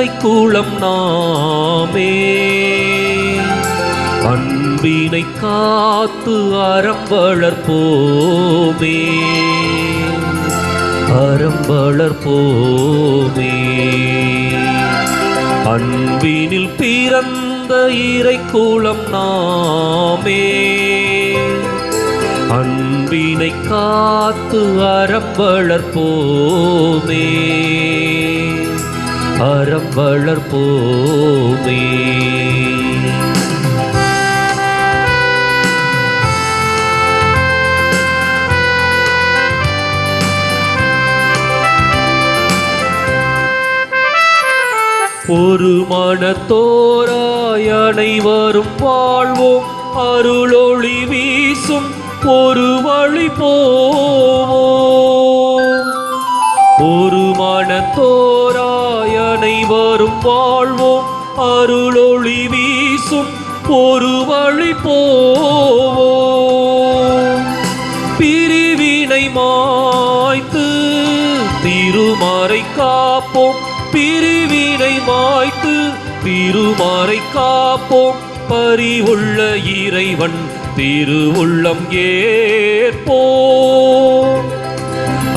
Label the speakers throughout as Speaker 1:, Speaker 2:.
Speaker 1: இறைக்கூலம் நாமே. அன்பினை காத்து அறம் வளர்ப்போமே, அறம் வளர்ப்போமே. அன்பினில் பிறந்த இறைக்கூலம் நாமே. அன்பினை காத்து அறம் வளர்ப்போமே, அறம் வளர்ப்போமே. ஒரு மனத்தோராய் அனைவரும் வாழ்வோம், அருளொளி வீசும் ஒரு வழி போவோம். ஒரு மனத்தோராய் அனைவரும் வாழ்வோம், அருளொளி வீசும் ஒரு வழி போவோம். பிரிவினை மாய்த்து திருமறை காப்போம், பிரிவினை மாய்த்து திருமறை காப்போம். பரிவுள்ள இறைவன் திருவுள்ளம் ஏற்போம்.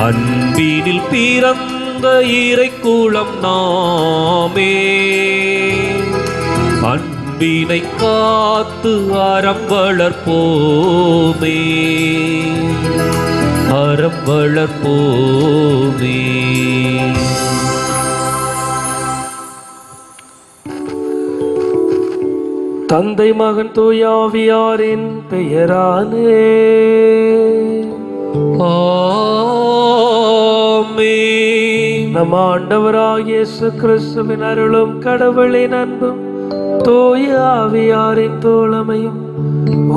Speaker 1: அன்பினில் பிறந்த இறைக்கூலம் நாமே. அன்பினை காத்து அறம் வளர்ப்போமே, அறம் வளர்ப்போமே. தந்தை மகன் தூய ஆவியாரின் பெயராலே ஆமென். நம் ஆண்டவராகிய இயேசு கிறிஸ்துவின் அருளும் கடவுளின் அன்பும் தூய ஆவியாரின் தோழமையும்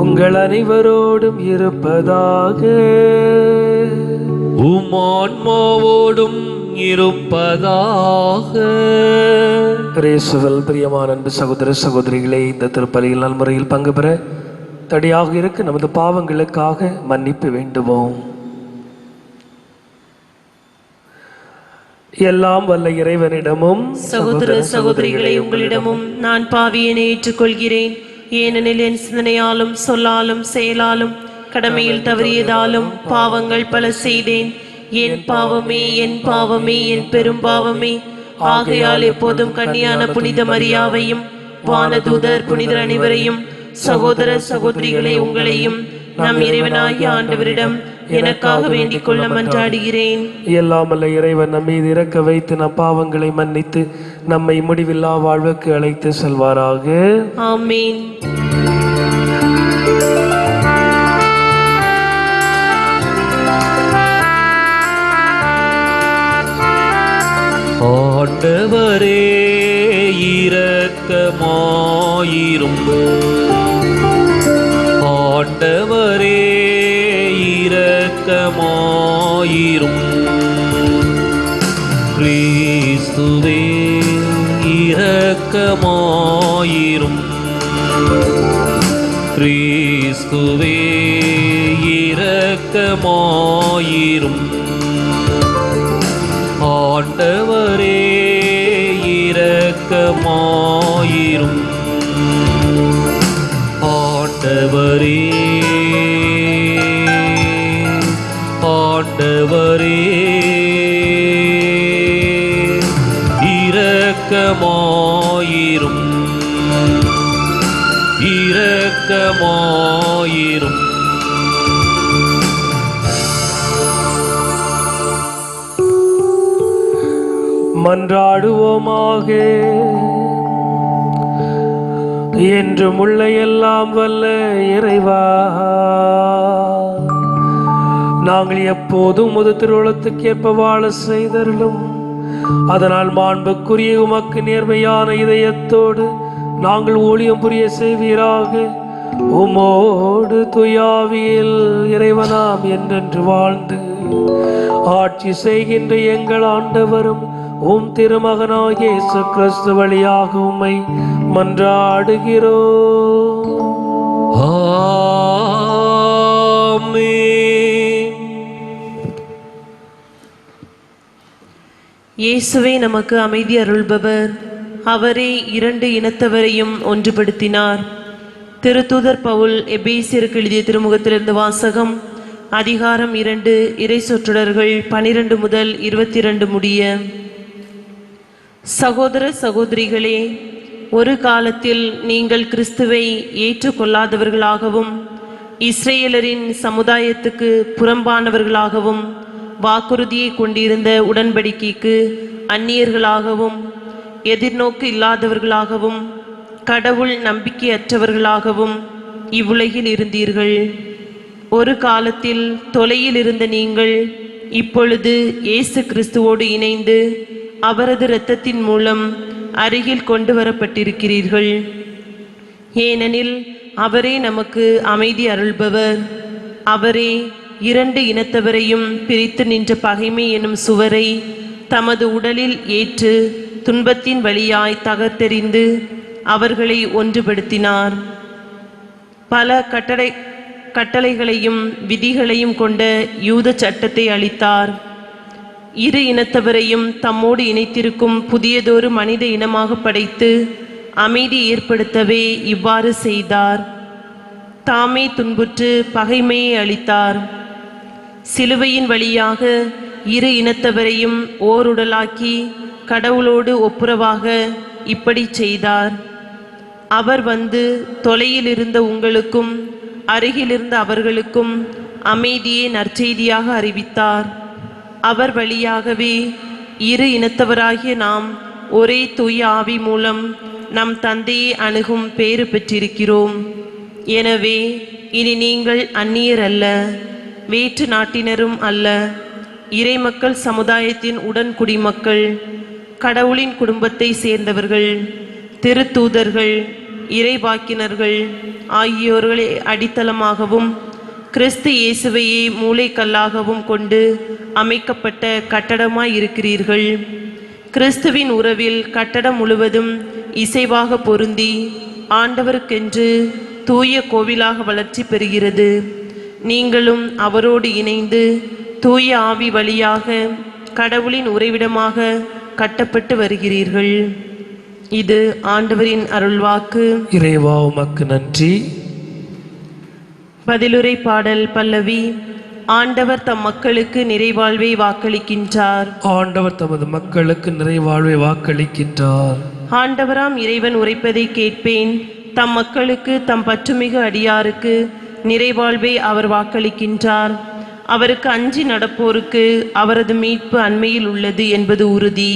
Speaker 1: உங்கள் அனைவரோடும் இருப்பதாக. உம் ஆன்மாவோடும் இருப்பதாக. இயேசுவில் பிரியமான அன்பு சகோதர சகோதரிகளே, இந்த திருப்பலியில் நல்முறையில் பங்கு பெற தடையாக இருக்க நமது பாவங்களுக்காக மன்னிப்பு வேண்டுவோம். எல்லாம் வல்ல இறைவனிடமும்
Speaker 2: சகோதர சகோதரிகளை உங்களிடமும் நான் பாவியனை ஏற்றுக்கொள்கிறேன். ஏனெனில் என் சிந்தனையாலும் சொல்லாலும் செயலாலும் கடமையில் தவறியதாலும் பாவங்கள் பல செய்தேன். என் பாவமே, என் பாவமே, என் பெரும் பாவமே. ஆகையால் எப்போதும் கன்னியான புனித மரியாவையும் வானதூதர் புனிதர் அனைவரையும் சகோதர சகோதரிகளை உங்களையும் நம் இறைவனாகிய ஆண்டவரிடம் எனக்காக வேண்டிக் கொள்ள மன்றாடுகிறேன்.
Speaker 3: எல்லாம் அல்ல இறைவன் நம் மீது இறக்க வைத்து நம் பாவங்களை மன்னித்து நம்மை முடிவில்லா வாழ்வுக்கு அழைத்து செல்வாராக.
Speaker 2: ஆமீன்.
Speaker 1: ஆண்டவரே இரக்கமாயிரும், ஆண்டவரே இரக்கமாயிரும். கிறிஸ்துவே இரக்கமாயிரும், கிறிஸ்துவே இரக்கமாயிரும். ஆண்டவரே இரக்கமாயிரும், ஆண்டவரே ஆண்டவரே இரக்கமாயிரும், இரக்கமாயிரும்.
Speaker 3: மன்றாடுவோமாக. என்றும் உள்ள எல்லாம் வல்ல இறைவா, நாங்கள் எப்போதும் முது திருவுளத்துக்கேற்ப வாழ செய்தருளும். அதனால் மாண்புக்குரிய உமக்கு நேர்மையான இதயத்தோடு நாங்கள் ஊழியம் புரிய செய்வீராக. உமோடு துயாவியில் இறைவனாம் என்றென்று வாழ்ந்து ஆட்சி செய்கின்ற எங்கள் ஆண்டவரும் உம் திருமகனாகிய இயேசு கிறிஸ்து வழியாக உம்மை மன்றாடுகிறோம்.
Speaker 1: ஆமென்.
Speaker 2: இயேசுவே நமக்கு அமைதி அருள்பவர். அவரே இரண்டு இனத்தவரையும் ஒன்றுபடுத்தினார். திருத்தூதர் பவுல் எபேசியருக்கு எழுதிய திருமுகத்திலிருந்து வாசகம். அதிகாரம் 2, இறை சொற்றொடர்கள் 12 முதல் 22 முடிய. சகோதர சகோதரிகளே, ஒரு காலத்தில் நீங்கள் கிறிஸ்துவை ஏற்றுக்கொள்ளாதவர்களாகவும் இஸ்ரேலரின் சமுதாயத்துக்கு புறம்பானவர்களாகவும் வாக்குறுதியை கொண்டிருந்த உடன்படிக்கைக்கு அந்நியர்களாகவும் எதிர்நோக்கு இல்லாதவர்களாகவும் கடவுள் நம்பிக்கையற்றவர்களாகவும் இவ்வுலகில் இருந்தீர்கள். ஒரு காலத்தில் தொலையில் இருந்த நீங்கள் இப்பொழுது இயேசு கிறிஸ்துவோடு இணைந்து அவரது இரத்தத்தின் மூலம் அருகில் கொண்டு வரப்பட்டிருக்கிறீர்கள். ஏனெனில் அவரே நமக்கு அமைதி அருள்பவர். அவரே இரண்டு இனத்தவரையும் பிரித்து நின்ற பகைமை எனும் சுவரை தமது உடலில் ஏற்று துன்பத்தின் வழியாய் தகர்த்தெறிந்து அவர்களை ஒன்றுபடுத்தினார். பல கட்டளைகளையும் விதிகளையும் கொண்ட யூத சட்டத்தை அளித்தார். இரு இனத்தவரையும் தம்மோடு இணைத்திருக்கும் புதியதொரு மனித இனமாக படைத்து அமைதி ஏற்படுத்தவே இவ்வாறு செய்தார். தாமே துன்புற்று பகைமையை அளித்தார். சிலுவையின் வழியாக இரு இனத்தவரையும் ஓருடலாக்கி கடவுளோடு ஒப்புரவாக இப்படி செய்தார். அவர் வந்து தொலையில் இருந்த உங்களுக்கும் அருகிலிருந்த அவர்களுக்கும் அமைதியை நற்செய்தியாக அறிவித்தார். அவர் வழியாகவே இரு இனத்தவராகிய நாம் ஒரே தூய ஆவி மூலம் நம் தந்தையை அணுகும் பேறு பெற்றிருக்கிறோம். எனவே இனி நீங்கள் அந்நியர் அல்ல, வேற்று நாட்டினரும் அல்ல, இறைமக்கள் சமுதாயத்தின் உடன் குடிமக்கள், கடவுளின் குடும்பத்தை சேர்ந்தவர்கள், திருத்தூதர்கள், இறைவாக்கினர்கள் ஆகியோர்களை அடித்தளமாகவும் கிறிஸ்து இயேசுவையே மூளைக்கல்லாகவும் கொண்டு அமைக்கப்பட்ட கட்டடமாய் இருக்கிறீர்கள். கிறிஸ்துவின் உறவில் கட்டடம் முழுவதும் இசைவாக பொருந்தி ஆண்டவருக்கென்று தூய கோவிலாக வளர்ச்சி பெறுகிறது. நீங்களும் அவரோடு இணைந்து தூய ஆவி வழியாக கடவுளின் உறைவிடமாக கட்டப்பட்டு வருகிறீர்கள். இது ஆண்டவரின் அருள்வாக்கு.
Speaker 3: இறைவா உமக்கு நன்றி.
Speaker 2: பதிலுரை பாடல் பல்லவி. ஆண்டவர் தம் மக்களுக்கு நிறைவாழ்வை வாக்களிக்கின்றார்.
Speaker 3: ஆண்டவர் தமது மக்களுக்கு நிறைவாழ்வை வாக்களிக்கின்றார்.
Speaker 2: ஆண்டவராம் இறைவன் உரைப்பதை கேட்பேன். தம் மக்களுக்கு தம் பற்றுமிகு அடியாருக்கு நிறைவாழ்வை அவர் வாக்களிக்கின்றார். அவருக்கு அஞ்சி நடப்போருக்கு அவரது மீட்பு அண்மையில் உள்ளது என்பது உறுதி.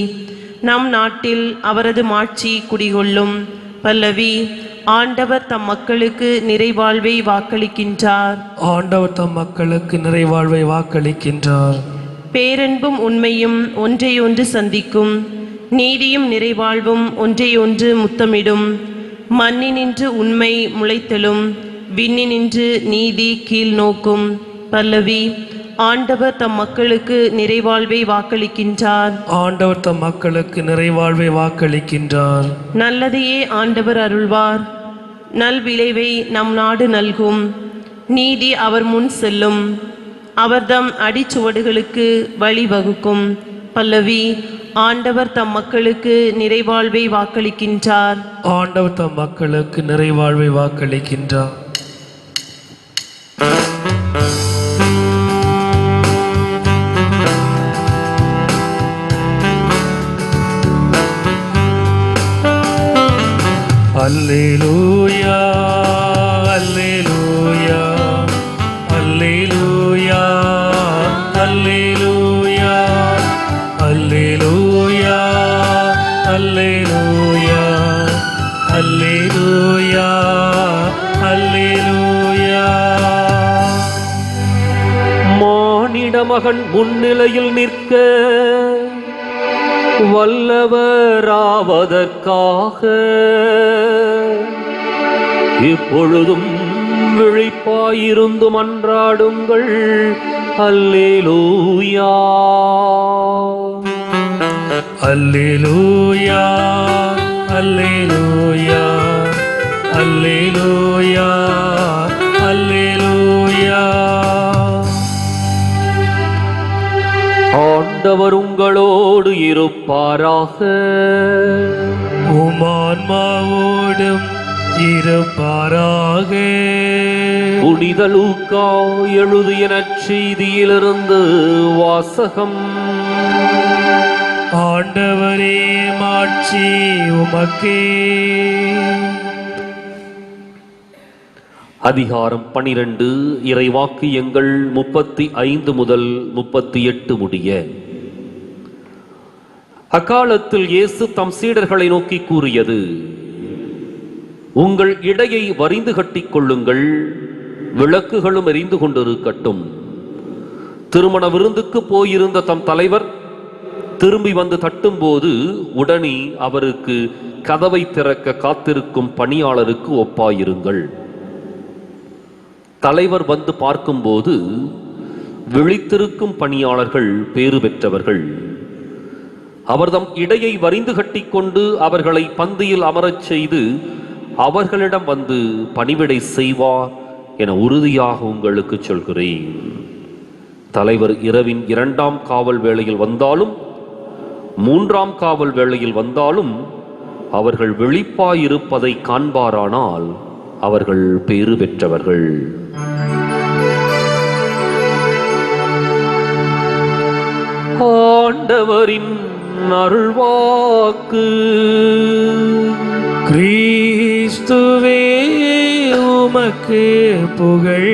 Speaker 2: நம் நாட்டில் அவரது மாட்சி குடிகொள்ளும். பல்லவி. ஆண்டவர் தம் மக்களுக்கு நிறைவாழ்வை வாக்களிக்கின்றார்.
Speaker 3: ஆண்டவர் தம் மக்களுக்கு நிறைவாழ்வை வாக்களிக்கின்றார்.
Speaker 2: பேரன்பும் உண்மையும் ஒன்றையொன்று சந்திக்கும். நீதியும் நிறைவாழ்வும் ஒன்றையொன்று முத்தமிடும். மண்ணினின்று உண்மை முளைத்தலும், விண்ணினின்று நீதி கீழ் நோக்கும். பல்லவி. ஆண்டவர் தம் மக்களுக்கு நிறைவாழ்வை வாக்களிக்கின்றார்.
Speaker 3: ஆண்டவர் தம் மக்களுக்கு நிறைவாழ்வை வாக்களிக்கின்றார்.
Speaker 2: நல்லதையே ஆண்டவர் அருள்வார். நல்விளைவை நம் நாடு நல்கும். நீதி அவர் முன் செல்லும். அவர்தம் அடிச்சுவடுகளுக்கு வழிவகுக்கும். பல்லவி. ஆண்டவர் தம் மக்களுக்கு நிறைவாழ்வை வாக்களிக்கின்றார்.
Speaker 3: ஆண்டவர் தம் மக்களுக்கு நிறைவாழ்வை வாக்களிக்கின்றார். அல்லேலூயா அல்லேலூயா அல்லேலூயா அல்லேலூயா அல்லேலூயா அல்லேலூயா அல்லேலூயா அல்லேலூயா. மானிட மகன் முன்னிலையில் நிற்க வல்லவராவதற்காக இப்பொழுதும் விழிப்பாயிருந்து மன்றாடுங்கள். அல்லேலூயா அல்லேலூயா அல்லேலூயா அல்லேலூயா அல்லேலூயா.
Speaker 4: ஆண்டவர் உங்களோடு இருப்பாராக.
Speaker 3: உமான்மாவோடும் இருப்பாராக.
Speaker 4: புனித லூக்கா எழுதிய நற்செய்தியிலிருந்து வாசகம்.
Speaker 3: ஆண்டவரே மாட்சி உமக்கே.
Speaker 4: அதிகாரம் 12. இறைவாக்கியங்கள் 35 முதல் 38 முடிய. அக்காலத்தில் இயேசு தம் சீடர்களை நோக்கி கூறியது: உங்கள் இடையை வரிந்து கட்டிக் கொள்ளுங்கள், விளக்குகளும் எரிந்து கொண்டிருக்கட்டும். திருமண விருந்துக்கு போயிருந்த தம் தலைவர் திரும்பி வந்து தட்டும்போது உடனே அவருக்கு கதவை திறக்க காத்திருக்கும் பணியாளருக்கு ஒப்பாயிருங்கள். தலைவர் வந்து பார்க்கும்போது விழித்திருக்கும் பணியாளர்கள் பேறு பெற்றவர்கள். அவர்தம் இடையை வரிந்து கட்டிக்கொண்டு அவர்களை பந்தியில் அமரச் செய்து அவர்களிடம் வந்து பணிவிடை செய்வார் என உறுதியாக உங்களுக்கு சொல்கிறேன். தலைவர் இரவின் 2ஆம் காவல் வேளையில் வந்தாலும் 3ஆம் காவல் வேளையில் வந்தாலும் அவர்கள் விழிப்பாயிருப்பதை காண்பாரானால் அவர்கள் பேறு பெற்றவர்கள். ஆண்டவரின் அருள்வாக்கு.
Speaker 3: கிறிஸ்துவே உமக்கு புகழ்.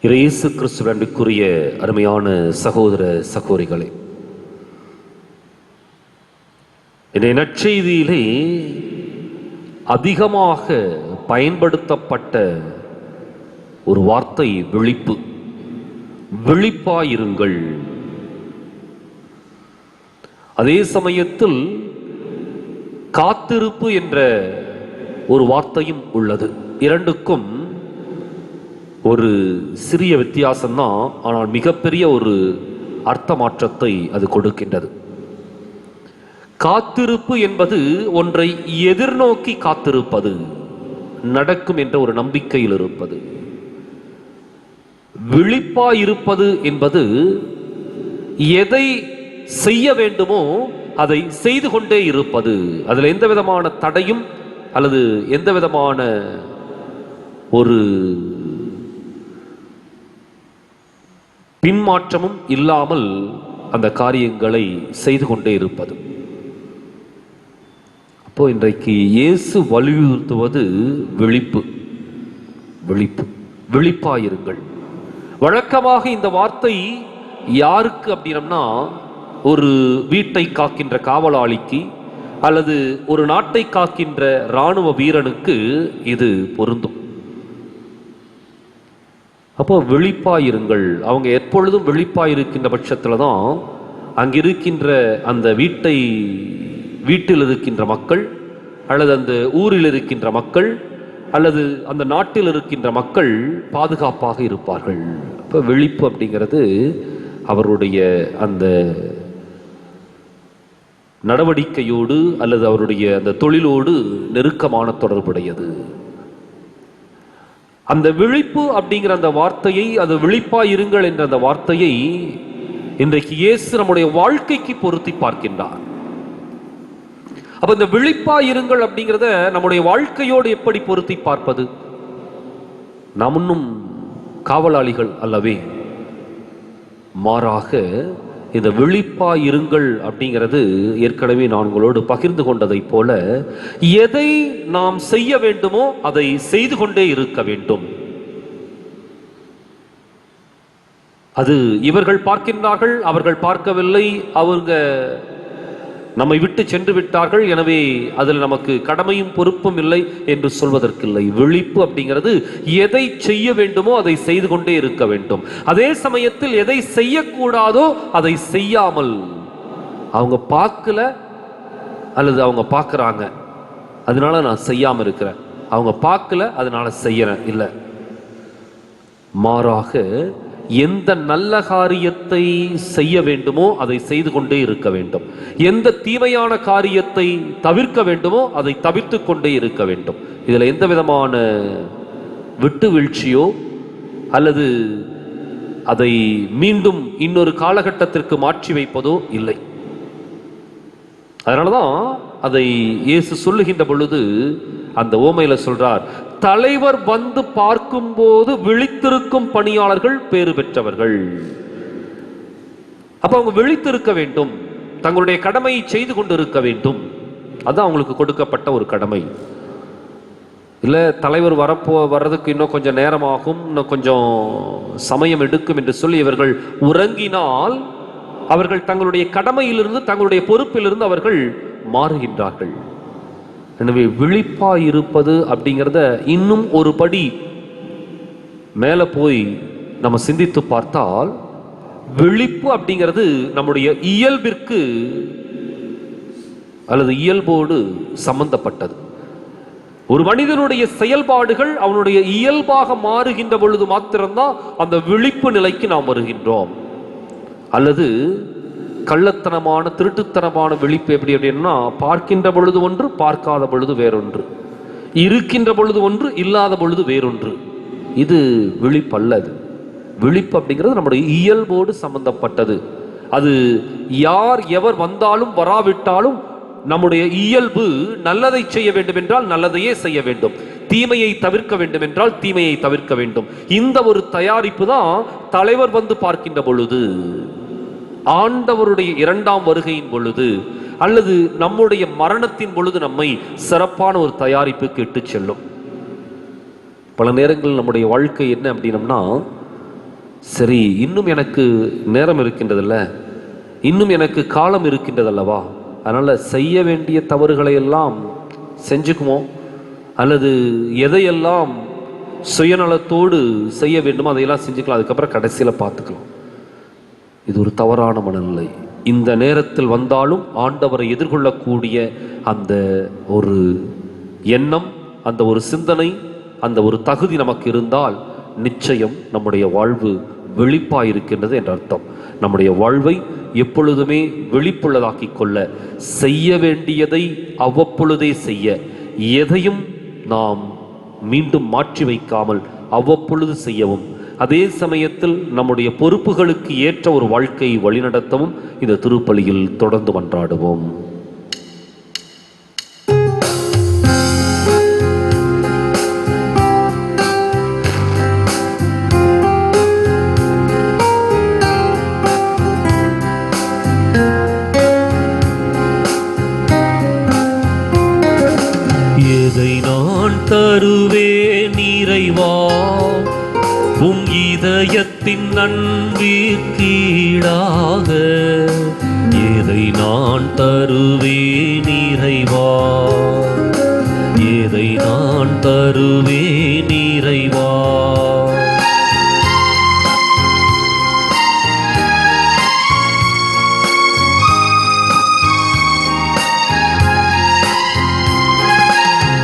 Speaker 4: இயேசு கிறிஸ்துவுக்குரிய அருமையான சகோதர சகோதரிகளே, இந்த நற்செய்தியிலே அதிகமாக பயன்படுத்தப்பட்ட ஒரு வார்த்தை விழிப்பு. விழிப்பாயிருங்கள். அதே சமயத்தில் காத்திருப்பு என்ற ஒரு வார்த்தையும் உள்ளது. இரண்டுக்கும் ஒரு சிறிய வித்தியாசம்தான், ஆனால் மிகப்பெரிய ஒரு அர்த்த மாற்றத்தை அது கொடுக்கின்றது. காத்திருப்பு என்பது ஒன்றை எதிர்நோக்கி காத்திருப்பது, நடக்கும் என்ற ஒரு நம்பிக்கையில் இருப்பது. விழிப்பாயிருப்பது என்பது எதை செய்ய வேண்டுமோ அதை செய்து கொண்டே இருப்பது. அதில் எந்த விதமான தடையும் அல்லது எந்த விதமான ஒரு பின்மாற்றமும் இல்லாமல் அந்த காரியங்களை செய்து கொண்டே இருப்பது. அப்போ இன்றைக்கு இயேசு வலியுறுத்துவது விழிப்பு. விழிப்பு, விழிப்பாயிருங்கள். வழக்கமாக இந்த வார்த்தை யாருக்கு அப்படின்னா, ஒரு வீட்டை காக்கின்ற காவலாளிக்கு அல்லது ஒரு நாட்டை காக்கின்ற இராணுவ வீரனுக்கு இது பொருந்தும். அப்போ விழிப்பாயிருங்கள். அவங்க எப்பொழுதும் விழிப்பாயிருக்கின்ற பட்சத்தில் தான் அங்கிருக்கின்ற அந்த வீட்டில் இருக்கின்ற மக்கள் அல்லது அந்த ஊரில் இருக்கின்ற மக்கள் அல்லது அந்த நாட்டில் இருக்கின்ற மக்கள் பாதுகாப்பாக இருப்பார்கள். இப்போ விழிப்பு அப்படிங்கிறது அவருடைய அந்த நடவடிக்கையோடு அல்லது அவருடைய அந்த தொழிலோடு நெருக்கமான தொடர்புடையது. அந்த விழிப்பு அப்படிங்கிற அந்த வார்த்தையை, அது விழிப்பாயிருங்கள் என்ற அந்த வார்த்தையை இன்றைக்கு இயேசு நம்முடைய வாழ்க்கைக்கு பொருத்தி பார்க்கின்றார். அப்ப இந்த விழிப்பாயிருங்கள் அப்படிங்கிறத நம்முடைய வாழ்க்கையோடு எப்படி பொருத்தி பார்ப்பது? நாம் இன்னும் காவலாளிகள் அல்லவே. மாறாக இந்த விழிப்பாயிருங்கள் அப்படிங்கிறது ஏற்கனவே நான் உங்களோடு பகிர்ந்து கொண்டதை போல, எதை நாம் செய்ய வேண்டுமோ அதை செய்து கொண்டே இருக்க வேண்டும். அது இவர்கள் பார்க்கின்றார்கள், அவர்கள் பார்க்கவில்லை, அவங்க நம்மை விட்டு சென்று விட்டார்கள், எனவே அதில் நமக்கு கடமையும் பொறுப்பும் இல்லை என்று சொல்வதற்கில்லை. விழிப்பு அப்படிங்கிறது எதை செய்ய வேண்டுமோ அதை செய்து கொண்டே இருக்க வேண்டும். அதே சமயத்தில் எதை செய்யக்கூடாதோ அதை செய்யாமல், அவங்க பார்க்கல அல்லது அவங்க பார்க்குறாங்க அதனால நான் செய்யாமல் இருக்கிறேன், அவங்க பார்க்கல அதனால செய்யறேன் இல்லை. மாறாக எந்த நல்ல காரியத்தை செய்ய வேண்டுமோ அதை செய்து கொண்டே இருக்க வேண்டும். எந்த தீமையான காரியத்தை தவிர்க்க வேண்டுமோ அதை தவிர்த்து கொண்டே இருக்க வேண்டும். இதில் எந்த விதமான விட்டு வீழ்ச்சியோ அல்லது அதை மீண்டும் இன்னொரு காலகட்டத்திற்கு மாற்றி வைப்பதோ இல்லை. அதனாலதான் அதை இயேசு சொல்லுகின்ற பொழுது அந்த ஓமையில சொல்றார், தலைவர் வந்து பார்க்கும்போது விழித்திருக்கும் பணியாளர்கள் பேறு பெற்றவர்கள். அப்ப அவங்க விழித்திருக்க வேண்டும், தங்களுடைய கடமையை செய்து கொண்டு இருக்க வேண்டும். அதான் அவங்களுக்கு கொடுக்கப்பட்ட ஒரு கடமை. இல்ல தலைவர் வர்றதுக்கு இன்னும் கொஞ்சம் நேரமாகும், இன்னும் கொஞ்சம் சமயம் எடுக்கும் என்று சொல்லி இவர்கள் உறங்கினால் அவர்கள் தங்களுடைய கடமையிலிருந்து தங்களுடைய பொறுப்பிலிருந்து அவர்கள் மாறுகின்றார்கள். எனவே விழிப்பாய் இருப்பது அப்படிங்கிறத இன்னும் ஒரு படி மேல போய் நம்ம சிந்தித்து பார்த்தால், விழிப்பு அப்படிங்கிறது நம்முடைய இயல்பிற்கு அல்லது இயல்போடு சம்பந்தப்பட்டது. ஒரு மனிதனுடைய செயல்பாடுகள் அவனுடைய இயல்பாக மாறுகின்ற பொழுது மாத்திரம்தான் அந்த விழிப்பு நிலைக்கு நாம் வருகின்றோம். அல்லது கள்ளத்தனமான திருட்டுத்தனமான விழிப்பு எப்படி அப்படின்னா, பார்க்கின்ற பொழுது ஒன்று, பார்க்காத பொழுது வேறொன்று, இருக்கின்ற பொழுது ஒன்று, இல்லாத பொழுது வேறொன்று. இது விழிப்பு அல்லது. விழிப்பு அப்படிங்கிறது நம்முடைய இயல்போடு சம்பந்தப்பட்டது. அது யார் எவர் வந்தாலும் வராவிட்டாலும் நம்முடைய இயல்பு நல்லதை செய்ய வேண்டும் என்றால் நல்லதையே செய்ய வேண்டும், தீமையை தவிர்க்க வேண்டும் என்றால் தீமையை தவிர்க்க வேண்டும். இந்த ஒரு தயாரிப்பு தான் தலைவர் வந்து பார்க்கின்ற பொழுது, ஆண்டவருடைய இரண்டாம் வருகையின் பொழுது, அல்லது நம்முடைய மரணத்தின் பொழுது நம்மை சிறப்பான ஒரு தயாரிப்புக்கு இட்டு செல்லும். பல நேரங்களில் நம்முடைய வாழ்க்கை என்ன அப்படின்னம்னா, சரி இன்னும் எனக்கு நேரம் இருக்கின்றதில்ல, இன்னும் எனக்கு காலம் இருக்கின்றதல்லவா, அதனால செய்ய வேண்டிய தவறுகளை எல்லாம் செஞ்சுக்குவோம், அல்லது எதையெல்லாம் சுயநலத்தோடு செய்ய வேண்டுமோ அதையெல்லாம் செஞ்சுக்கலாம், அதுக்கப்புறம் கடைசியில் பார்த்துக்கலாம். இது ஒரு தவறான மனநிலை. இந்த நேரத்தில் வந்தாலும் ஆண்டவரை எதிர்கொள்ளக்கூடிய அந்த ஒரு எண்ணம், அந்த ஒரு சிந்தனை, அந்த ஒரு தகுதி நமக்கு இருந்தால் நிச்சயம் நம்முடைய வாழ்வு விழிப்பாயிருக்கின்றது என்ற அர்த்தம். நம்முடைய வாழ்வை எப்பொழுதுமே விழிப்புள்ளதாக்கி கொள்ள, செய்ய வேண்டியதை அவ்வப்பொழுதே செய்ய, எதையும் நாம் மீண்டும் மாற்றி வைக்காமல் அவ்வப்பொழுது செய்யவும், அதே சமயத்தில் நம்முடைய பொறுப்புகளுக்கு ஏற்ற ஒரு வாழ்க்கையை வழிநடத்தவும் இந்த திருப்பலியில் தொடர்ந்து மன்றாடுவோம்.
Speaker 3: எதை நான் தருவேன் இறைவா உம் இதயத்தின் நன்பிற்கீடாக, எதை நான் தருவேன் இறைவா, எதை நான் தருவேன் இறைவா.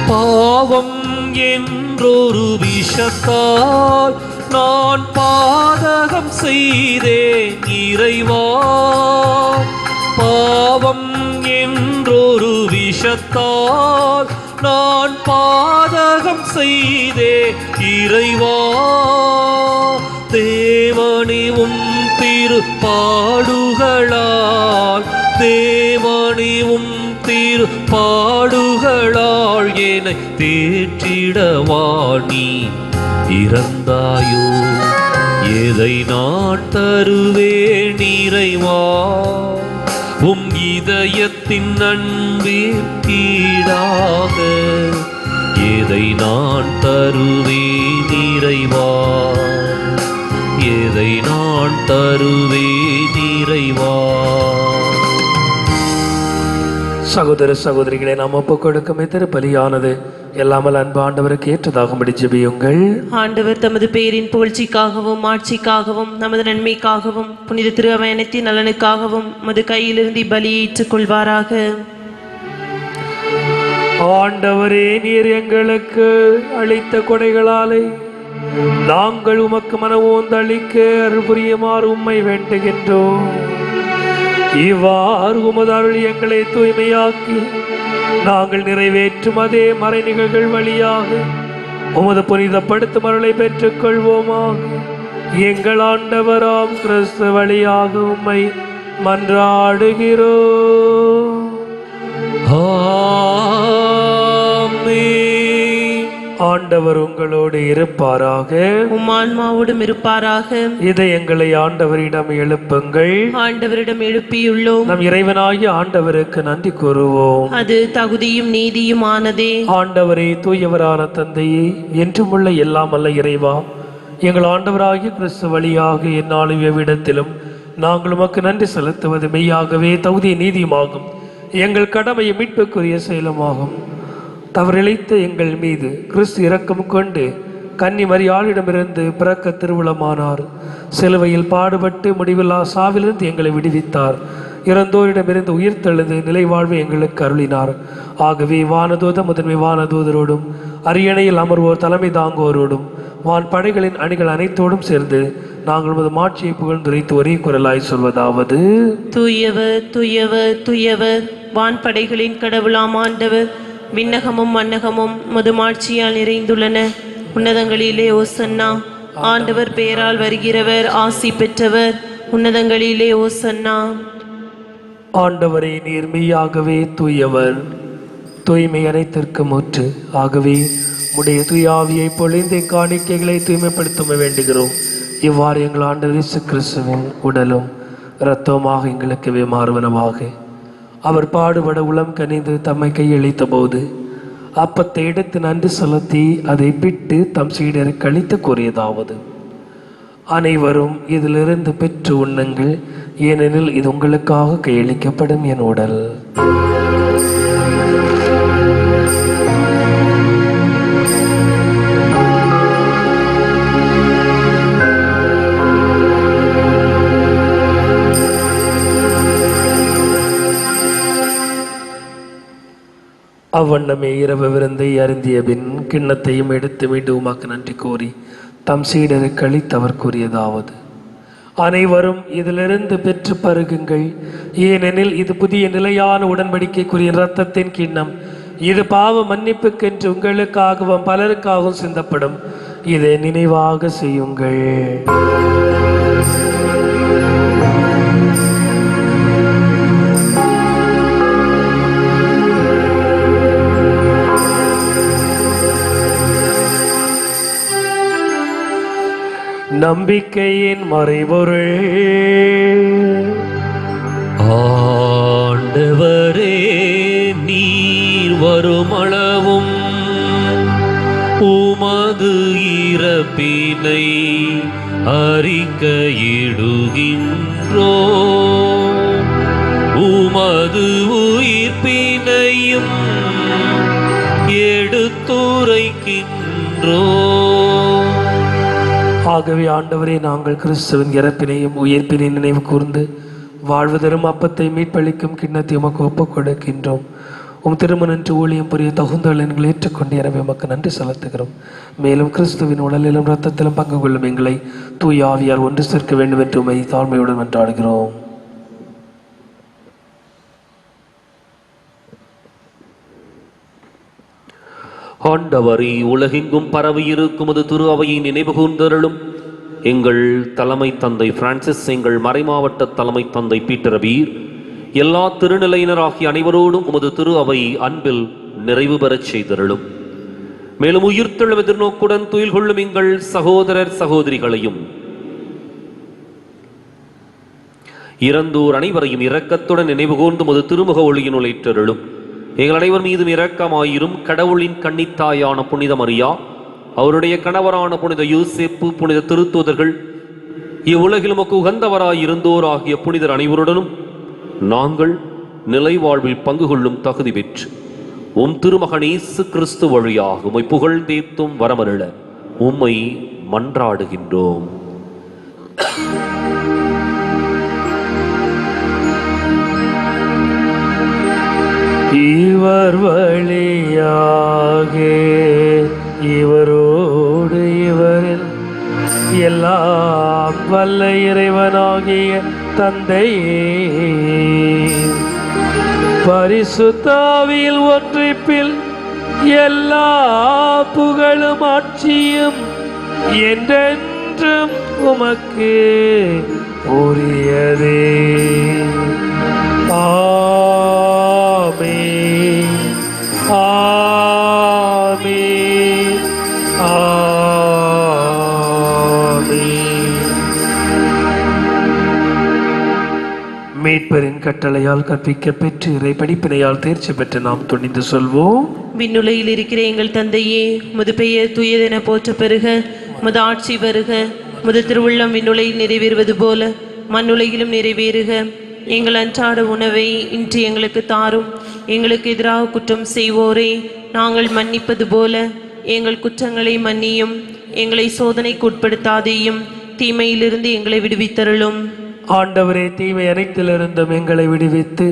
Speaker 3: பாவம் என்றொரு விஷத்தால் நான் பாதகம் செய்தேன் இறைவா, பாவம் என்றொரு விஷத்தால் நான் பாதகம் செய்தேன் இறைவா. தேவனே உம் திருப்பாடுகளால், தேவனே உம் திருப்பாடுகளால் என்னை தேற்றிடவா நீ இறந்தாயோ. எதை நான் தருவேன் இறைவா உம் இதயத்தின் நன்பிற்கீடாக, எதை நான் தருவேன் இறைவா, எதை நான் தருவேன் இறைவா.
Speaker 1: சகோதர சகோதரிகளை நாம் ஒப்புக் கொடுக்கும் திருப்பலியானது எல்லாமல் அன்பு ஆண்டவருக்கு ஏற்றதாகும்படி ஜெபியுங்கள்.
Speaker 2: ஆண்டவர் தமது பேரின் புகழ்ச்சிக்காகவும் ஆட்சிக்காகவும் நமது நன்மைக்காகவும் புனித திரு அவையத்தின் நலனுக்காகவும் மது கையிலிருந்து பலியை ஏற்றுக் கொள்வாராக.
Speaker 1: ஆண்டவரே, நீர் எங்களுக்கு அளித்த கொடைகளாலே
Speaker 3: நாங்கள் உமக்கு மனவோந்தளிக்க அருள் புரியுமாறு உம்மை வேண்டுகின்றோம். இவ்வாறு உமது அருள் எங்களை தூய்மையாக்கி நாங்கள் நிறைவேற்றும் அதே மறை நிகழ்கள் வழியாக உமது புனிதப்படுத்தும் அருளை பெற்றுக் கொள்வோமாக. எங்கள் ஆண்டவராம் கிறிஸ்து வழியாக உம்மை மன்றாடுகிறோம். ஆண்டவர் உங்களோடு இருப்பாராக,
Speaker 2: உம் ஆன்மாவோடும் இருப்பாராக.
Speaker 3: இதயங்களை ஆண்டவரிடம் எழுப்புங்கள்.
Speaker 2: ஆண்டவரிடம் எழுப்பியுள்ளோம்.
Speaker 3: நம் இறைவனாகிய ஆண்டவருக்கு நன்றி கூறுவோம்.
Speaker 2: அது தகுதியும் நீதியும் ஆனதே.
Speaker 3: ஆண்டவரே, தூயவரான தந்தையே, என்றுமுள்ள எல்லாம் அல்ல இறைவா, எங்கள் ஆண்டவராகிய கிறிஸ்து வழியாக எந்நாளும் எவ்விடத்திலும் நாங்கள் உமக்கு நன்றி செலுத்துவது மெய்யாகவே தகுதி நீதியுமாகும். எங்கள் கடமையை மீட்புக்குரிய செயலுமாகும். தவறிழைத்த எங்கள் மீது கிறிஸ்து இரக்கம் கொண்டு கன்னி மரியாளிடமிருந்து பிறக்க திருவுளமானார். சிலுவையில் பாடுபட்டு முடிவில்லா சாவிலிருந்து எங்களை விடுவித்தார். இறந்தோரிடமிருந்து உயிர்த்தெழுந்து நிலைவாழ்வு எங்களுக்கு அருளினார். ஆகவே வானதூத முதன்மை வானதூதரோடும் அரியணையில் அமர்வோர் தலைமை தாங்குவோரோடும் வான் படைகளின் அணிகள் அனைத்தோடும் சேர்ந்து நாங்கள் உமது மாட்சியை புகழ்ந்துரைத்து ஒரே குரலாய் சொல்வதாவது:
Speaker 2: தூயவர் தூயவர் தூயவர், வான் படைகளின் கடவுளாம் ஆண்டவர். விண்ணகமும் மன்னகமும் மதுமாட்சியால் நிறைந்துள்ளன. உன்னதங்களிலே ஓசன்னா. ஆண்டவர் பெயரால் வருகிறவர் ஆசி பெற்றவர். உன்னதங்களிலே ஓசன்னா.
Speaker 3: ஆண்டவரே, நீர் மெய்யாகவே தூயவர், தூய்மை அனைத்திற்கு முற்று. ஆகவே உடைய தூயாவியை பொழிந்து காணிக்கைகளை தூய்மைப்படுத்த வேண்டுகிறோம். இவ்வாறு எங்கள் ஆண்டவர் இயேசு கிறிஸ்துவின் உடலும் இரத்தமாக எங்களுக்கு மாறுவனமாக. அவர் பாடுபட உளம் கனிந்து தம்மை கையளித்த போது அப்பத்தை எடுத்து நன்றி செலுத்தி அதை பிட்டு தம் சீடருக்கு அளித்து கூறியதாவது: அனைவரும் இதிலிருந்து பெற்று உண்ணுங்கள், ஏனெனில் இது உங்களுக்காக கையளிக்கப்படும் என் உடல். அவ்வண்ணமே இரவு விருந்தை அருந்திய பின் கிண்ணத்தையும் எடுத்து மீண்டும் உமக்கு நன்றி கூறி தம் சீடருக்கு அளித்தவர் கூறியதாவது: அனைவரும் இதிலிருந்து பெற்று பருகுங்கள், ஏனெனில் இது புதிய நிலையான உடன்படிக்கைக்குரிய இரத்தத்தின் கிண்ணம். இது பாவ மன்னிப்புக்கென்று உங்களுக்காகவும் பலருக்காகவும் சிந்தப்படும். இதை நினைவாக செய்யுங்கள். நம்பிக்கையின் மறைபொருள்.
Speaker 4: ஆண்டவரே, நீர் வருமளவும் உமது இறப்பினை அறிக்கையிடுகின்றோ, உமது உயிர்ப்பினையும் எடுத்துரைக்கின்றோ.
Speaker 3: ஆகவே ஆண்டவரே, நாங்கள் கிறிஸ்துவின் இறப்பினையும் உயிர்ப்பினை நினைவு கூர்ந்து வாழ்வு தரும் அப்பத்தை மீட்பளிக்கும் கிண்ணத்தை உமக்கு ஒப்புக் கொடுக்கின்றோம். உம் திருமணன்று ஊழியம் புரிய தகுந்தவள் எங்களை ஏற்றுக்கொண்டு எனவே உமக்கு நன்றி செலுத்துகிறோம். மேலும் கிறிஸ்துவின் உடலிலும் இரத்தத்திலும் பங்கு கொள்ளும் எங்களை தூய ஆவியார் ஒன்று சேர்க்க வேண்டும் என்று உம்மை தாழ்மையுடன் மன்றாடுகிறோம்.
Speaker 4: ஆண்டவரே, உலகெங்கும் பரவி இருக்கும் அது திரு அவையை நினைவு கூர்ந்தருளும். எங்கள் தலைமை தந்தை பிரான்சிஸ், எங்கள் மறைமாவட்ட தலைமை தந்தை பீட்டர் பீர், எல்லா திருநிலையினராகிய அனைவரோடும் உமது திரு அவை அன்பில் நிறைவு பெறச் செய்தருளும். மேலும் உயிர்த்தெழும் எதிர்நோக்குடன் துயில் கொள்ளும் எங்கள் சகோதரர் சகோதரிகளையும் இறந்தோர் அனைவரையும் இரக்கத்துடன் நினைவு கூர்ந்து உமது திருமுக ஒளியினுள் ஏற்றருளும். எங்கள் அனைவர் மீதும் இரக்கமாயிரும். கடவுளின் கன்னித்தாயான புனித மரியா, அவருடைய கணவரான புனித யோசேப்பு, புனித திருத்தூதர்கள், இவ்வுலகில் உமக்கு உகந்தவராய் இருந்தோர் ஆகிய புனிதர் அனைவருடனும் நாங்கள் நிலை வாழ்வில் பங்கு கொள்ளும் தகுதி பெற்று உம் திருமகன் இயேசு கிறிஸ்து வழியாக உம்மை புகழ்ந்தேத்தும் வரமருள உம்மை மன்றாடுகின்றோம்.
Speaker 3: இவர் வழியாக இவரோடு இவர் இறைவனாகிய தந்தையே, பரிசுத்தாவியில் ஒன்றிப்பில் எல்லா புகழும் ஆட்சியும் என்றென்றும் உமக்கு உரியதே. ஆமென், ஆமென், ஆமென். மீட்பரின் கட்டளையால் கற்பிக்க பெற்று இறை படிப்பினையால் தேர்ச்சி பெற்று நாம் துணிந்து சொல்வோம்.
Speaker 2: விண்ணுலகில் இருக்கிற எங்கள் தந்தையே, உமது பெயர் தூயதென போற்ற பெறுக. உமது ஆட்சி வருக. உமது திருவுள்ளம் விண்ணுலகில் நிறைவேறுவது போல மண்ணுலகிலும் நிறைவேறுக. எங்கள் அன்றாட உணவை இன்று எங்களுக்கு தாரும். எங்களுக்கு எதிராக குற்றம் செய்வோரே நாங்கள் மன்னிப்பது போல எங்கள் குற்றங்களை மன்னியும். எங்களை சோதனைக்கு உட்படுத்தாதேயும், தீமையிலிருந்து எங்களை விடுவித்தருளும்.
Speaker 3: ஆண்டவரே, தீமை அனைத்திலிருந்தும் எங்களை விடுவித்து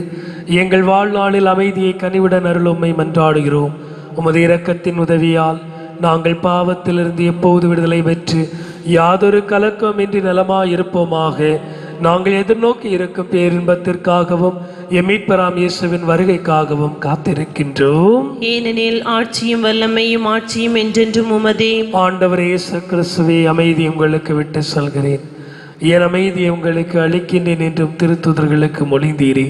Speaker 3: எங்கள் வாழ்நாளில் அமைதியை கனிவுடன் அருளும்மை மன்றாடுகிறோம். உமது இரக்கத்தின் உதவியால் நாங்கள் பாவத்திலிருந்து எப்போது விடுதலை பெற்று யாதொரு கலக்கமின்றி நலமாய் இருப்போமாக. நாங்கள் எதிர்நோக்கி இருக்கும் பேரின்பத்திற்காகவும் எம்மீட்பராம் இயேசுவின் வருகைக்காகவும் காத்திருக்கின்றோம்.
Speaker 2: ஏனெனில் ஆட்சியும் வல்லமையும் ஆட்சியும் என்றென்றும் உமதே.
Speaker 3: ஆண்டவர் இயேசு கிறிஸ்துவே, அமைதி உங்களுக்கு விட்டு செல்கிறேன், என் அமைதியை உங்களுக்கு அளிக்கின்றேன் என்றும் திருத்துதர்களுக்கு மொழிந்தீரே.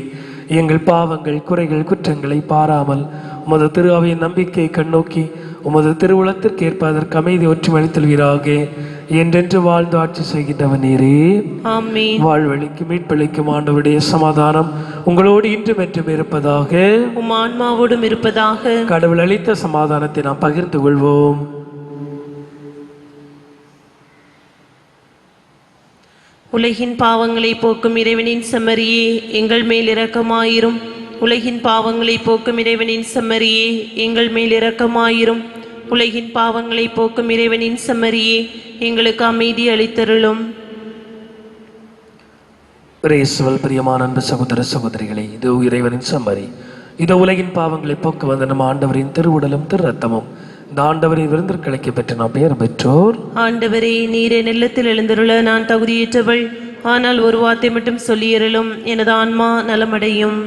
Speaker 3: எங்கள் பாவங்கள், குறைகள், குற்றங்களை பாராமல் உமது திரு அவையின் நம்பிக்கை கண்ணோக்கி உமது திருவுளத்திற்கு ஏற்ப அதற்கு அமைதி ஒற்றுமளித்தல்வீராக. என்றென்று வாழ்ந்து ஆட்சி செய்கின்றவன் நீரே.
Speaker 2: ஆமென்.
Speaker 3: வாழ்வழிக்கு மீட்பளிக்கும் ஆண்டவருடைய சமாதானம் உங்களோடு இன்றும் என்றும் இருப்பதாக.
Speaker 2: உம் ஆன்மாவோடும் இருப்பதாக.
Speaker 3: கடவுள் அளித்த சமாதானத்தை நாம் பகிர்ந்து கொள்வோம்.
Speaker 2: உலகின் பாவங்களை போக்கும் இறைவனின் செம்மறியே, எங்கள் மேல் இரக்கமாயிரும். உலகின் பாவங்களை போக்கும் இறைவனின் செம்மறியே, எங்கள் மேல் இரக்கமாயிரும். உலகின் பாவங்களை போக்கும் இறைவனின் செம்மறியே, எங்களுக்கு அமைதி அளித்தருளும்.
Speaker 3: இயேசுவில் பிரியமான அன்பு சகோதர சகோதரிகளே, இது இறைவனின் செம்மறி. இது உலகின் பாவங்களை போக்க வந்த நம்ம ஆண்டவரின் திருவுடலும் திரு ரத்தமும். இந்த ஆண்டவரின் விருந்திற்கழைக்க பெற்று நாம் பெயர் பெற்றோர்.
Speaker 2: ஆண்டவரே, நீரே நெல்லத்தில் எழுந்துள்ள நான் தகுதியற்றவள். ஆனால் ஒரு வார்த்தை மட்டும் சொல்லியருளும், எனது ஆன்மா நலமடையும்.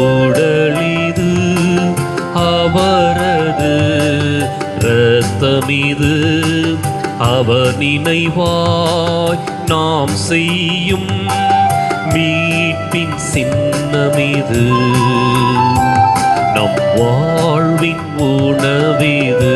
Speaker 4: உடலிது அவரது இரத்தமிது, அவர் நினைவாய் நாம் செய்யும் மீட்பின் சின்னமிது, நம் வாழ்வின் உணவிது.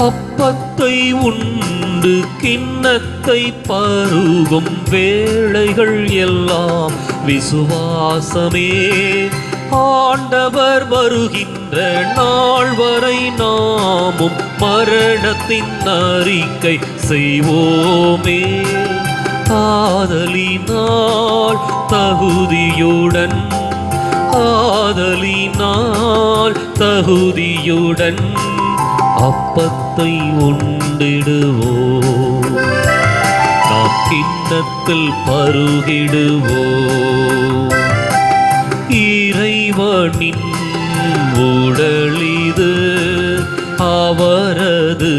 Speaker 4: அப்பத்தை உண்டு கிண்ணத்தை பருகும் வேளைகள் எல்லாம் விசுவாசமே. ஆண்டவர் வருகின்ற நாள் வரை நாமும் மரணத்தின் அறிக்கை செய்வோமே. ஆதலினால் தகுதியுடன், ஆதலினால் தகுதியுடன் அப்பத்தை உண்டிடுவோம், நாம் கிண்ணத்தில் பருகிடுவோம். இறைவனின் உடலிது அவரது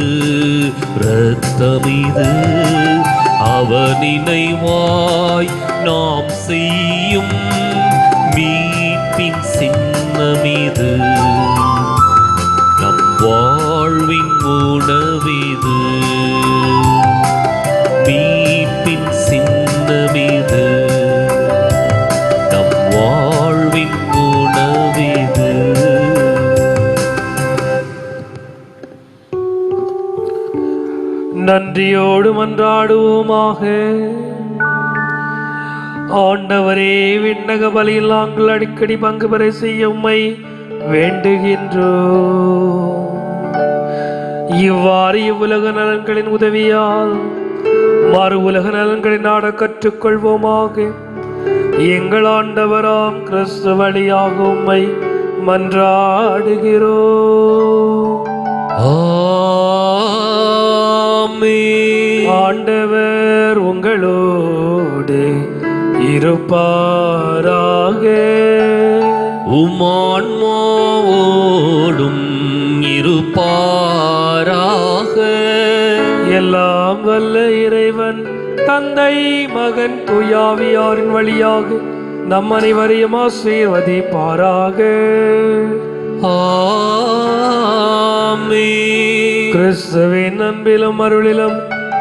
Speaker 4: இரத்தமிது, அவர் நினைவாய் நாம் செய்யும் மீட்பின் சின்னமிது, நம் வாழ்வின் உணவிது. மீட்பின் சின்னமிது, நம் வாழ்வின் உணவிது.
Speaker 3: நன்றியோடு மன்றாடுவோமாக. ஆண்டவரே, விண்ணக பலியில் நாங்கள் அடிக்கடி பங்கு பெற செய்ய உம்மை வேண்டுகின்றோம். இவ்வாறு இவ்வுலக நலன்களின் உதவியால் மறு உலக நலன்களை நாட கற்றுக்கொள்வோமாக. எங்கள் ஆண்டவராம் கிறிஸ்து வழியாக உம்மை மன்றாடுகிறோம்.
Speaker 4: ஆமென்.
Speaker 3: ஆண்டவர் உங்களோடு இருப்பாராக.
Speaker 4: உம்மான்மாவோடும் இருப்பாராக.
Speaker 3: எல்லாம் வல்ல இறைவன் தந்தை, மகன், தூயாவியாரின் வழியாக நம் அனைவரையும் ஆசீர்வதிப்பாராக.
Speaker 4: ஆமென்.
Speaker 3: கிறிஸ்துவின் அன்பிலும் அருளிலும்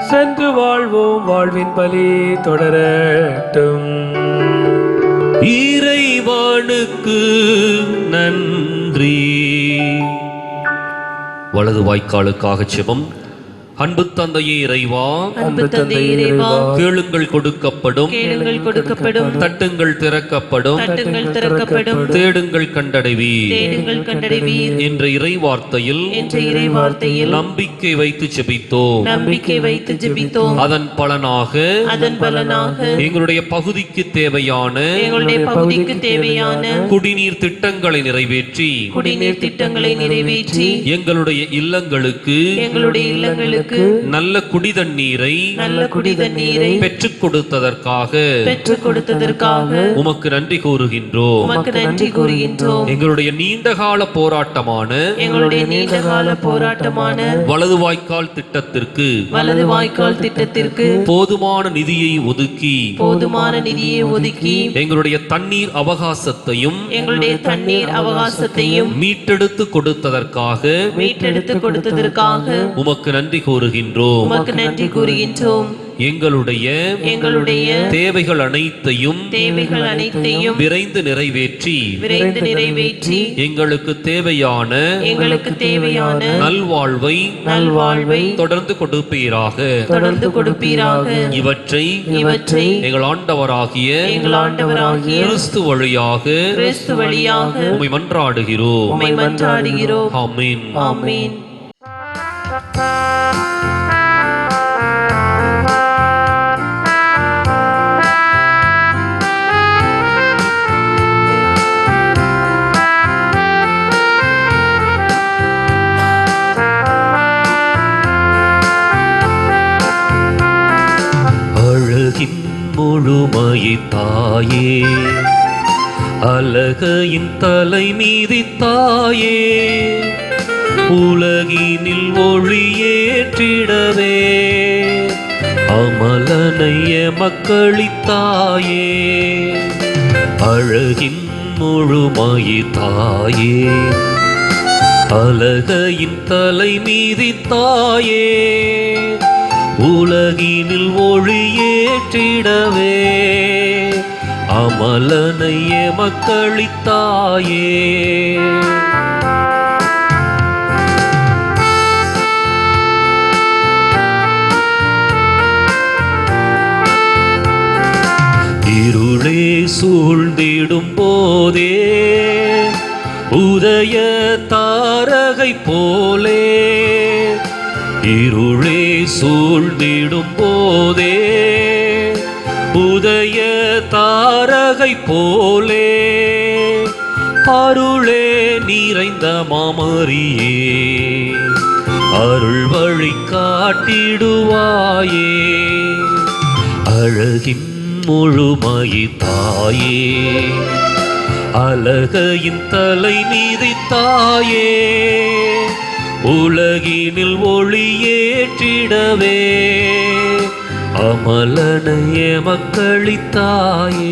Speaker 3: சென்று வாழ்வோம். வாழ்வின் பலி தொடரட்டும்.
Speaker 4: இறைவனுக்கு நன்றி. வலது வாய்க்காலுக்காக செபம். அன்பு தந்தையே இறைவா,
Speaker 2: அன்பு தந்தை இறைவா,
Speaker 4: கேளுங்கள் கொடுக்கப்படும்,
Speaker 2: கேளுங்கள் கொடுக்கப்படும்,
Speaker 4: தட்டுங்கள் திறக்கப்படும்,
Speaker 2: தட்டுங்கள் திறக்கப்படும்,
Speaker 4: தேடுங்கள் கண்டடைவீர்
Speaker 2: தேடுங்கள் கண்டடைவீர்
Speaker 4: என்ற இறைவார்த்தையில்
Speaker 2: என்ற இறைவார்த்தையில்
Speaker 4: நம்பிக்கை வைத்து ஜெபித்தோம்.
Speaker 2: நம்பிக்கை வைத்து ஜெபித்தோம்.
Speaker 4: அதன் பலனாக எங்களுடைய பகுதிக்கு தேவையான
Speaker 2: எங்களுடைய பகுதிக்கு தேவையான
Speaker 4: குடிநீர் திட்டங்களை நிறைவேற்றி
Speaker 2: குடிநீர் திட்டங்களை நிறைவேற்றி
Speaker 4: எங்களுடைய இல்லங்களுக்கு நல்ல குடிதண்ணீரை பெற்றுக் கொடுத்ததற்காக உமக்கு நன்றி கூறுகின்றோம். எங்களுடைய நீண்டகால போராட்டமான வலது வாய்க்கால் திட்டத்திற்கு போதுமான நிதியை ஒதுக்கி எங்களுடைய தண்ணீர் அவகாசத்தையும் மீட்டெடுத்து கொடுத்ததற்காக உமக்கு நன்றி கூறுகின்றோம். எங்களுடைய தேவைகள் அனைத்தையும் விரைந்து நிறைவேற்றி எங்களுக்கு தேவையான நல்வாழ்வை தொடர்ந்து கொடுப்பீராக. இவற்றை எங்கள் ஆண்டவராகிய கிறிஸ்து வழியாக உம்மை மன்றாடுகிறோம். ஆமென்.
Speaker 2: ஆமென்.
Speaker 4: அழகின் முழுமையை தாயே, அழகையின் தலை மீதி தாயே, உலகினில் ஒளியேற்றிடவே அமலனைய மக்களித்தாயே. அழகின் முழுமையை தாயே, அழகையின் தலை மீதி தாயே, உலகினில் ஒளியேற்றிடவே அமலனைய மக்களித்தாயே. இருளே சூழ்ந்திடும் போதே உதய தாரகை போலே, இருளே சூழ்ந்திடும் போதே உதய தாரகை போலே, அருளே நிறைந்த மாமரியே, அருள் வழி காட்டிடுவாயே. அழகின் முழுமையை தாயே, அழகையின் தலை மீதி தாயே, உலகினில் ஒளியேற்றிடவே அமலனைய மக்களித்தாயே.